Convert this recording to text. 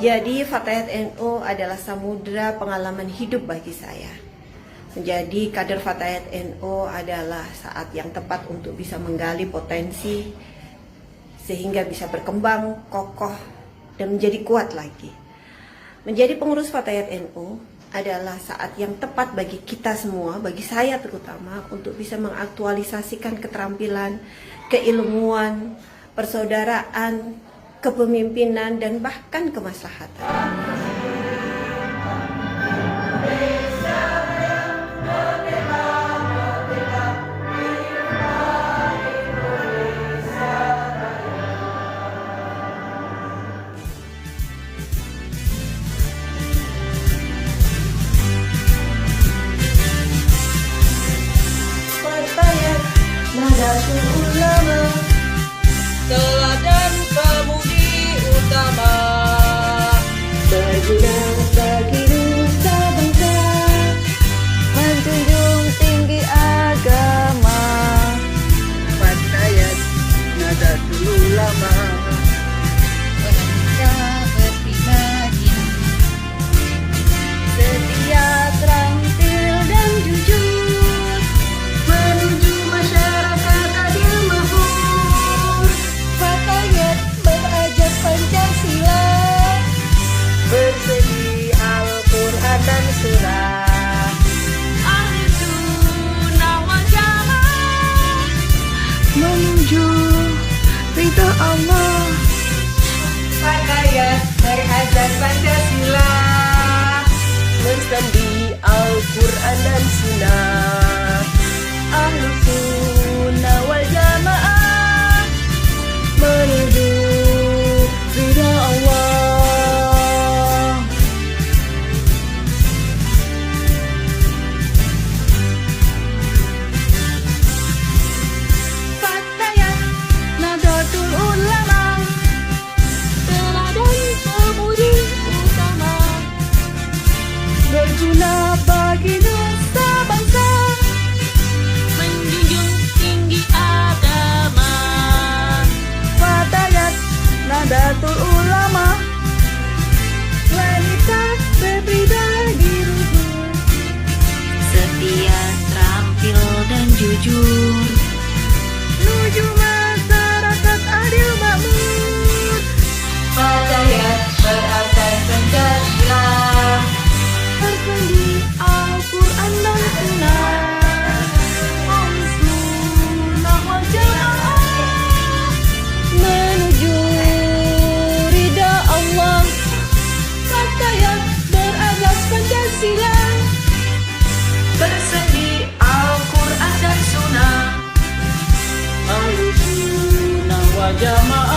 Menjadi Fatayat NU adalah samudera pengalaman hidup bagi saya. Menjadi kader Fatayat NU adalah saat yang tepat untuk bisa menggali potensi sehingga bisa berkembang, kokoh, dan menjadi kuat lagi. Menjadi pengurus Fatayat NU adalah saat yang tepat bagi kita semua, bagi saya terutama, untuk bisa mengaktualisasikan keterampilan, keilmuan, persaudaraan, kepemimpinan, dan bahkan kemaslahatan. Fatayat Nahdlatul Ulama, teladan pemudi utama, berguna bagi nusa bangsa, menjunjung tinggi agama. Fatayat Nahdlatul Ulama, Wanita berpribadi, setia, terampil, dan jujur, menuju masyarakat adil makmur. Fatayat berajak Pancasila, Bersegi Al-Quran dan Surah, ahli sunnah wal jamaah, menuju ridha Allah. Fatayat berajak Pancasila, Mensendi Al-Quran dan Sunnah, ahli sunnah wal jamaah, menuju ridha Allah. Fatayat Nahdlatul Ulama, teladan pemudi utama, Berguna bagi nusa bangsa, jamaah